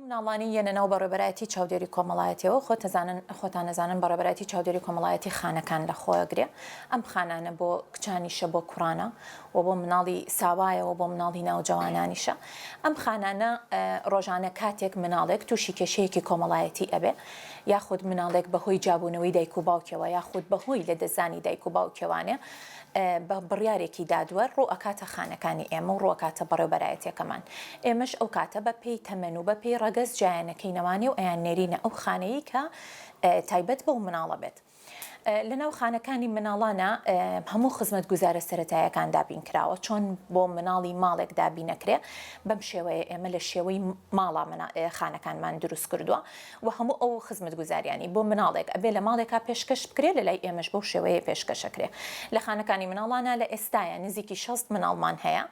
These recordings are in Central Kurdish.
مناڵانی یەنەنەوە بەڕێبەرایەتی چاودێری کۆمەڵایەتیەوە خۆتان نەزانن بەڕێبەرایەتی چاودێری کۆمەڵایەتی خانەکان لە خۆیەگرێ ئەم خانانە بۆ کچانیشە بۆ کوڕانە و بۆ مناڵی ساوایەوە بۆ مناڵی ناوجەوانانیشە ئەم خانانە ڕۆژانە کاتێک مناڵێک تووشی کێشەیەکی کۆمەڵایەتی ئەبێ یاخود مناڵێک بەهۆی جابوونەوەی دایک و باوکەوە یاخود بەهۆی لەدەستدانی دایک و باوکەوانێ بە بڕیارێکی دادووە ڕوو ئەکاتە خانەکانی ئێمە و ڕووەکاتە بەڕێوەبەرایەتیەکەمان ئێمەش ئەو کاتە بە پێی تەمەن و بە پێی ڕەگەز جایانەکەینەوانی و ئەیان نێرینە ئەو خانەیە کە تایبەت بەو مناڵە بێت. لەناو خانەکانی مناڵانە هەموو خزمەت گوزارە سەرەتاییەکان دابین کراوە چۆن بۆ مناڵی ماڵێک دابین نەکرێ بەم شێوەیە ئێمە لە شێوەی ماڵا خانەکانمان دروست کردووە و هەموو ئەو خزمەت گوزاریانی بۆ مناڵێک ئەبێ لە ماڵێکا پێشکەش بکرێ لە لای ئێمەش بەو شێوەیە پێشکەشەکرێ لە خانەکانی مناڵانە لە ئێستایە نزیکی 60 مناڵمان هەیە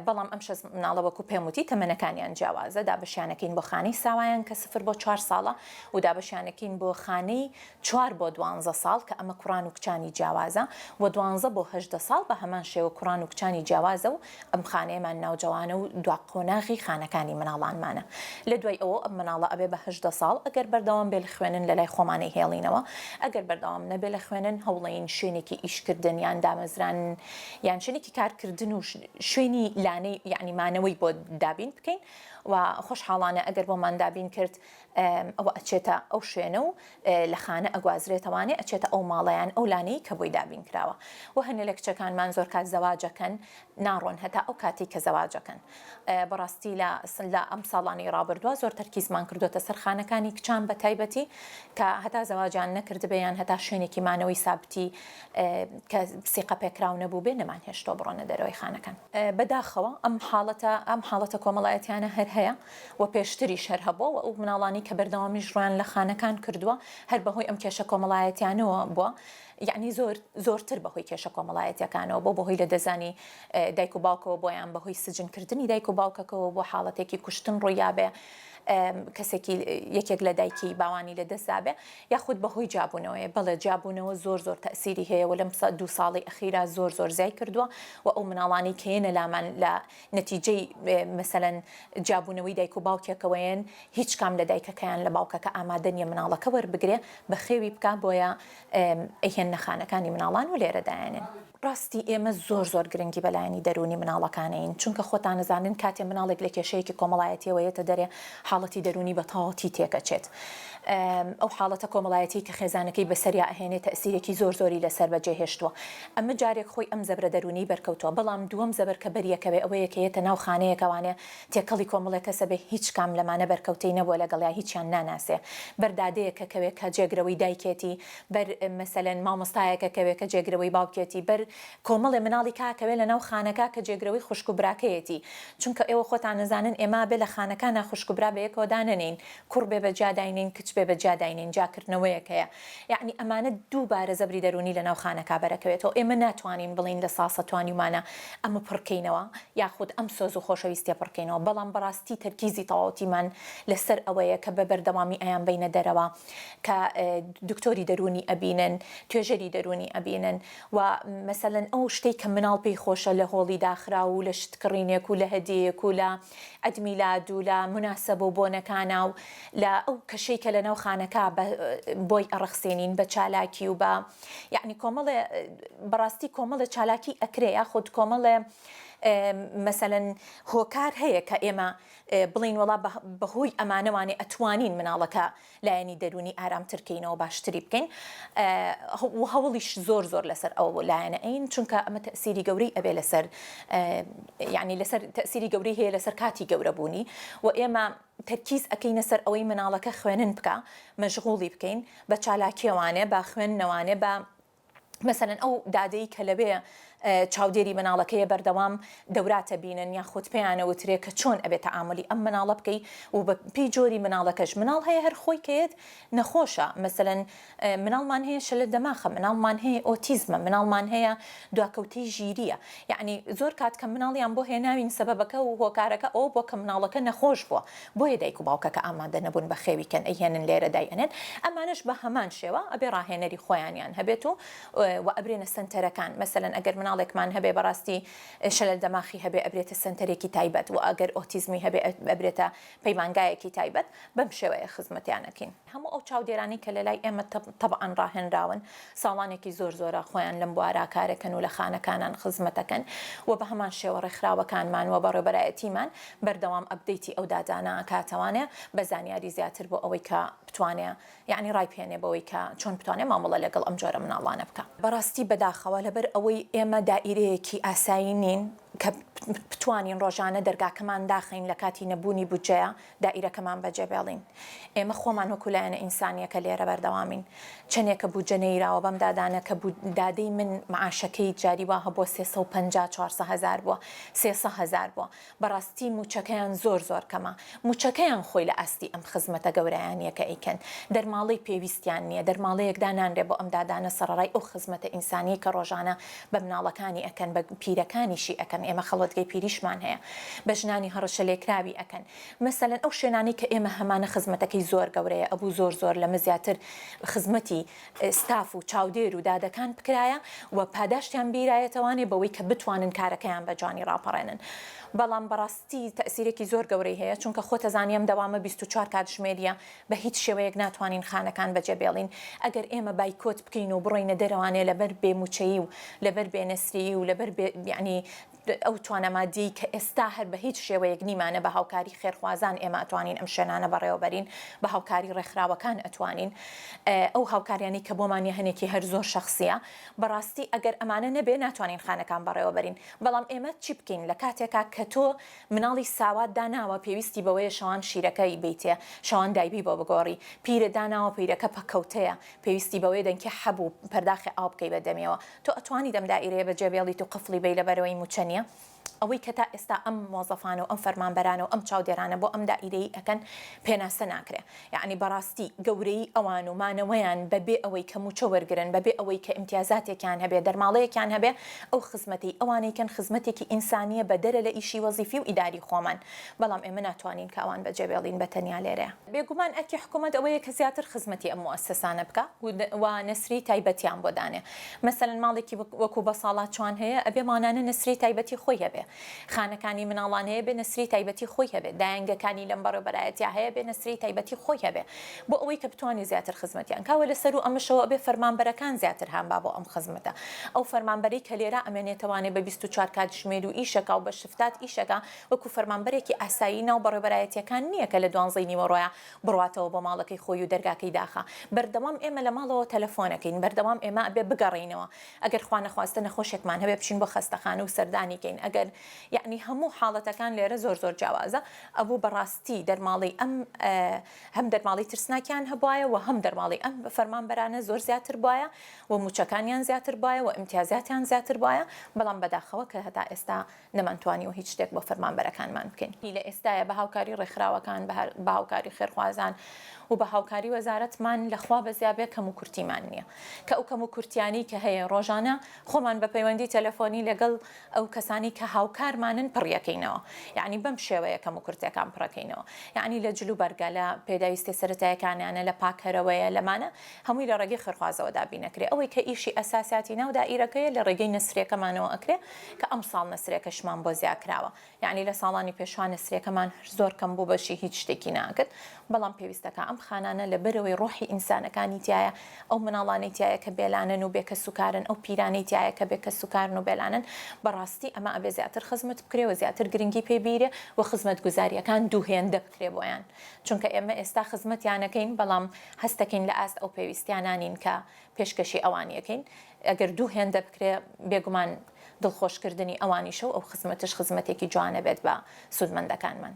بەڵام ئەم 60 مناڵە وەکو پێم وتی تەمەنەکانیان جیاوازە دابەشیانەکەین بۆ خانەی ساوایان کە 0 بۆ 4 ساڵە و دابەشیانەکەین بۆ خانەی 4 بۆ 12 ساڵ کە ئەمە کوڕان و کچانی جیاوازە و 12 بۆ 18 ساڵ بە هەمان شێوە کوڕان و کچانی جیاوازە و ئەم خانەیەمان ناوجەوانە و دوا قۆناغی خانەکانی مناڵانمانە لە دوای ئەوە ئەم مناڵە ئەبێ بە 18 ساڵ ئەگەر بەردەوام بێ لە خوێنن لە لای خۆمانەی هێڵینەوە ئەگەر بەردەوام نەبێ لە خوێنن هەوڵەین شوێنێکی ئیشکردن یان دامەزران یان شوێنێکی کارکردن و شوێنی لانەی یعنی مانەوەی بۆ دابین بکەین و خۆشحاڵانە ئەگەر بۆمان دابین کرد ئەوە ئەچێتە ئەو شوێنە و لە خانە ئەگوازرێتەوانێ ئەچێتە ئەو ماڵەیان ئەو لانەی کە بۆی دابین کراوە و هەنێ لە کچەکانمان زۆر کات زەواجەکەن ناڕۆن هەتا ئەو کاتی کە زەواجەکەن بەڕاستی لە ئەم ساڵانی ڕابردووە زۆر تەرکیزمان کردوتە سەر خانەکانی کچان بە تایبەتی کە هەتا زەواجیان نەکردبیان هەتا شوێنێکی مانەوەی سابتی کە سیقە پێکراو نەبوو بێ نەمان هێشتۆ بڕۆنە دەرەوەی خانەکان بەداخەوە ئەم حاڵەتە کۆمەڵایەتیانە هەر هەیە و پێشتری شەر هەبووە و ئەو مناڵانی کە بەردەوامیش ڕویان لە خانەکان کردووە هەر بەهۆی ئەم کێشە کۆمەڵایەتیانەوە بووە یعنی زۆرتر بەهۆی کێشە کۆمەڵایەتیەکانەوە بۆ بەهۆی لە دەزانی دایک و باوکەوە بۆیان بەهۆی سجنکردنی دایک و باوکەکەەوە بۆ حاڵەتێکی کوشتن ڕوویابێ کەسێکی یەکێک لە دایکی باوانی لە دەستابێ یاخود بەهۆی جابوونەوەی بەڵێ جابوونەوە زۆر تەسیری هەیە و لەم 2 ساڵی ئەخیرا زۆر زیای کردووە و ئەو مناڵانی کێنە لامان لە نەتیجەی مەسەلەن جابوونەوەی دایک و باوکێکەوەیان هیچ کام لە دایکەکەیان لە باوکەکە ئامادەنیە مناڵەکە وەربگرێ بە خێوی بکە بۆیە ئەهێنە خانەکانی مناڵان و لێرەدایانێن ڕاستی ئێمە زۆر گرنگی بەلایانی دەرونی مناڵەکانین چونکە خۆتان نەزانن کاتێ مناڵێک لە کێشەیەکی کۆمەڵایەتیەوەیەتە دەرێ حاڵەتی دەرونی بە تەواوەتی تێکەچێت ئەو حاڵەتە کۆمەڵایەتی کە خێزانەکەی بەسەریا ئەهێنێت تەسیرێکی زۆری لەسەر بەجێهێشتووە ئەمە جارێک خۆی ئەم زەبرە دەرونی بەرکەوتووە بەڵام دووەم زەبەر کە بەریەکەوێ ئەوەیە کە یەتە ناو خانەیەکەوانێ تێکەڵی کۆمەڵێک کەسە بێ هیچ کام لەمانە بەرکەوتەی نەبووە لەگەڵیا هیچیان ناناسێ بەردادەیەکە کەوێت کە جێگرەوەی دایکێتی بەر مەسەلەن مامۆستایەکە کەوێت کە جێگرەوەی باوکێتی بەر کۆمەڵێ مناڵی کاکەوێت لە ناو خانەکە کە جێگرەوەی خوشک و براکەیەتی چونکە ئێوە خۆتان نەزانن ئێمە بێ لە خانەکانە خوشک و برا بەیەکەوە دانەنین کوڕ بێ بەجاداینین کچ بێ بەجاداینین جاکردنەوەیەکەیە یعنی ئەمانە دووبارە زەبری دەرونی لە ناو خانەکە بەرەکەوێتەوە ئێمە ناتوانین بڵین لە ساسە توانیمانە ئەمە پڕکەینەوە یاخود ئەم سۆز و خۆشەویستیە پڕکەینەوە بەڵام بەڕاستی تەرکیزی تەواوەتیمان لەسەر ئەوەیە کە بە بەردەوامی ئەیان بینە دەرەوە کە دکتۆری دەرونی ئەبینن توێژەری دەرونی ئەبینن و مەسەلەن ئەو شتێک کە مناڵ پێی خۆشە لە هۆڵی داخرا و لە شتکڕینێک و لە هەدیەک و لە ئەدمیلاد و لە مناسەبە و بۆنەکانە و لە ئەو کەشەی کە لە ناو خانەکە بۆی ئەڕەخسێنین بە چالاکی و بە یعنی کۆمەڵێ بەڕاستی کۆمەڵە چالاکی ئەکرێ یاخود کۆمەڵێ مەسەلەن هۆکار هەیە کە ئێمە بڵین وڵا بەهۆی ئەمانەوانێ ئەتوانین مناڵەکە لایەنی دەرونی ئارامترکەینەوە باشتری بکەین و هەوڵیش زۆر لەسەر ئەو لایەنە ئەین چونکە ئەمە تەسیری گەورەی ئەبێ لەسەر یعنی لەسەر تەسیری گەورەی هەیە لەسەر کاتی گەورەبوونی و ئێمە تەرکیز ئەکەینە سەر ئەوەی مناڵەکە خوێنن بکە مەشغوڵی بکەین بە چالاکیەوانێ با خوێندنەوانێ بە مەسەلەن ئەو دادەی کە لەبێ چاودێری مناڵەکەیە بەردەوام دەوراتە بینن یاخود پێیانەوترێ کە چۆن ئەبێت تەعاملی ئەم مناڵە بکەی و بە پێی جۆری مناڵەکەش مناڵ هەیە هەر خۆی کەیت نەخۆشە مەسەلەن مناڵمان هەیە شەلە دەماخە مناڵمان هەیە ئۆتیزمە مناڵمان هەیە دواکەوتەی ژیریە یعنی زۆر کات کە مناڵیان بۆ هێناوین سەبەبەکە و هۆکارەکە ئەو بۆ کە مناڵەکە نەخۆش بووە بۆیە دایک و باوکەکە ئامادە نەبوون بە خێویکەن ئەیهێنن لێرە دایئەنێن ئەمانش بە هەمان شێوە ئەبێ ڕاهێنەری خۆیانیان هەبێت و ئەبرێنە سنتەرەکان مەسەلەن ئەگەر مناڵ مناڵێکمان هەبێ بەڕاستی شەلل دەماخی هەبێ ئەبرێتە سنتەرێکی تایبەت و ئەگەر ئۆتیزمی هەبێ ئەبرێتە پەیمانگایەکی تایبەت بەم شێوەیە خزمەتیانەکەین. هەموو ئەو چاودێرانی کە لە لای ئێمە تەبعەن ڕاهێنراون ساڵانێکی زۆرە خۆیان لەم بوارە کارەکەن و لە خانەکانان خزمەتەکەن و بە هەمان شێوە ڕێکخراوەکانمان و بەڕێوەبەرایەتیمان بەردەوام ئەپدەیتی ئەو دادانە کاتەوانێ بە زانیاری زیاتر بۆ ئەوەی کە بتوانێ یعنی ڕایپێنێ بەوەی کە چۆن بتوانێ مامەڵە لەگەڵ ئەم جۆرە مناڵانە بکە. بەڕاستی بەداخەوە لەبەر ئەوەی ئێمە دائیرەیەکی ئاسایی نین کە بتوانین ڕۆژانە دەرگاکەمان داخین لە کاتی نەبوونی بودجەیە دائیرەکەمان بەجێبێڵین. ئێمە خۆمان وەکو لایەنە ئینسانیەکە لێرە بەردەوامین چەندێکە بودجە نەیراوە بەم دادانە کە دادەی من معاشەکەی جاری وا هەبووە 350-400 بووە 300,000 بووە. بەڕاستی موچەکەیان زۆر کەمە. موچەکەیان خۆی لە ئاستی ئەم خزمەتە گەورەیانیە کە ئەیکەن. دەرماڵی پێویستیان نییە، دەرماڵەیەک دانانرێ بۆ ئەم دادانە سەرڕای ئەو خزمەتە ئینسانی کە ڕۆژانە بە مناڵەکانی ئەکەن بە پیرەکانیشی ئەکەن. ئێمە خەڵەتگەی پیریشمان هەیە بە ژنانی هەڕەشە لێکراوی ئەکەن. مەسەلەن ئەو شوێنانی کە ئێمە هەمانە خزمەتەکەی زۆر گەورەیە ئەبوو زۆر لەمە زیاتر خزمەتی ستاف و چاودێر و دادەکان بکرایە و پاداشتیان بیرایەتەوانێ بەوەی کە بتوانن کارەکەیان بە جوانی ڕاپەڕێنن. بەڵام بەڕاستی تەسیرێکی زۆر گەورەی هەیە چونکە خۆتە زانیم دەوامە 24 کاتژمێریە بە هیچ شێوەیەک ناتوانین خانەکان بەجێبێڵین. ئەگەر ئێمە بایکۆت بکەین و بڕۆینە دەرەوانێ لەبەر بێموچەیی و لەبەر بێنەسری و لەبەر یعنی ئەو توانەمادی کە ئێستا هەر بە هیچ شێوەیەک نیمانە بە هاوکاری خێرخوازان ئێمە ئەتوانین ئەم شوێنانە بەڕێوەبەرین بە هاوکاری ڕێکخراوەکان ئەتوانین ئەو هاوکاریانی کە بۆمانە هەنێکی هەر زۆر شخصیە. بەڕاستی ئەگەر ئەمانە نەبێ ناتوانین خانەکان بەڕێوەبەرین. بەڵام ئێمە چی بکەین لە کاتێکا کە تۆ مناڵی ساوات داناوە پێویستی بەوەیە شەوان شیرەکەی بیتێ شەوان دایبی بۆ بگۆڕی پیرە داناوە پیرەکە پەکەوتەیە پێویستی بەوەی دەنکە هەبوو پەرداخی ئاو بکەی بەدەمیەوە تۆ ئەتوانی دەم دائیرەیە بەجێبێڵیت و قفڵی بی لەبەرەوەی موچەنیە. ئەوەی کە تا ئێستا ئەم مۆزەفانە و ئەم فەرمانبەرانە و ئەم چاودێرانە بۆ ئەم دائیرەی ئەکەن پێناسە ناکرێ. یعنی بەڕاستی گەورەی ئەوان و مانەوەیان بەبێ ئەوەی کە موچە وەرگرن بەبێ ئەوەی کە ئیمتیازاتێکیان هەبێ دەرماڵەیەکیان هەبێ ئەو خزمەتی ئەوانەیەکەن خزمەتێکی ئینسانیە بە دەرە لە ئیشی وەزیفی و ئیداری خۆمان. بەڵام ئێمە ناتوانین کە ئەوان بەجێبێڵین بە تەنیا لێرەیە. بێگومان ئەرکی حکوومەت ئەوەیە کە زیاتر خزمەتی ئەم موەسسەسانە بکە و نەسری تایبەتیان بۆ دانێ. مەسەلەن ماڵێکی وەکو بە ساڵات چوان هەیە ئەبێ مانانە نسری تایبەتی خۆی هەبێ. خانەکانی مناڵان هەیە بێ نسری تایبەتی خۆی هەبێ. دایانگەکانی لەم بەڕێوەبەرایەتیا هەیە بێ نسری تایبەتی خۆی هەبێ بۆ ئەوەی کە بتوانێ زیاتر خزمەتیان کاوە لەسەر و ئەمەشەوە بێ فەرمانبەرەکان زیاتر هەمبا بۆ ئەم خزمەتە. ئەو فەرمانبەری کە لێرە ئەمێنێتەوانێ بە 24 کاتژمێر و ئیشەکە و بە شفتات ئیشەکە وەکو فەرمانبەرێکی ئاسایی ناو بەڕێوەبەرایەتیەکان نییە کە لە 12 نیوەڕۆیە بڕواتەوە بۆ ماڵەکەی خۆی و دەرگاکەی داخە. بەردەوام ئێمە لە ماڵەوە تەلەفۆنەکەین بەردەوام ئێمە ئەبێ بگەڕینەوە ئەگەر خوا نەخواستە نەخۆشێکمان هەبێ بچین بۆ خەستەخانە و سەردانیکەین. ئەگەر یعنی هەموو حاڵەتەکان لێرە زۆر جیاوازە. ئەبوو بەڕاستی دەرماڵی ئەم هەم دەرماڵی ترسناکیان هەبوایە و هەم دەرماڵی ئەم فەرمانبەرانە زۆر زیاتر بووایە و موچەکانیان زیاتر بووایە و ئیمتیازاتیان زیاتر بووایە. بەڵام بەداخەوە کە هەتا ئێستا نەمانتوانی و هیچ شتێک بۆ فەرمانبەرەکانمان بکەین. لە ئێستاە بە هاوکاری ڕێکخراوەکان بە هاوکاری خێرخوازان و بە هاوکاری وەزارەتمان لەخوا بەزیابێ کەم و کورتیمان نییە کە ئەو کەم و کورتیانی کە هەیە ڕۆژانە خۆمان بە پەیوەندی تەلەفۆنی لەگەڵ ئەو کەسانی کە هاوکارمانن پڕیەکەینەوە. یعنی بەم شێوەیە کەم و کورتەکان پڕەکەینەوە. یعنی لە جلو بەرگە لە پێداویستی سەرەتایەکانیانە لە پاکەرەوەیە لەمانە هەمووی لە ڕێگەی خێرخوازەوە دابینەکرێ. ئەوەی کە ئیشی ئەساسیاتی ناو دائیرەکەیە لە ڕێگەی نسرێکەمانەوە ئەکرێ کە ئەم ساڵ نسرێکەشمان بۆ زیاکراوە. یعنی لە ساڵانی پێشوان نسرێکەمان زۆر کەم بوو بەشی هیچ شتێکی ناکرد. بەڵام پێویستەکە ئەم خانانە لە بەرەوەی ڕۆحی ئینسانەکانی تایە ئەو مناڵانی تایە کە بێلانن و بێکە سوکارن ئەو پیرانەی تایە کە بێکە سوکارن و بێلانن بەڕاستی ئەمە ئەبێ زیاتر خزمەت بکرێ و زیاتر گرنگی پێبیرێ و خزمەت گوزاریەکان دووهێندە بکرێ بۆیان. چونکە ئێمە ئێستا خزمەتیانەکەین بەڵام هەستەکەین لە ئاست ئەو پێویستیانانین کە پێشکەشی ئەوانیەکەین. ئەگەر دووهێندە بکرێ بێگومان دڵخۆشکردنی ئەوانیشە و ئەو خزمەتش خزمەتێکی جوانە بێت بە سودمەندەکانمان.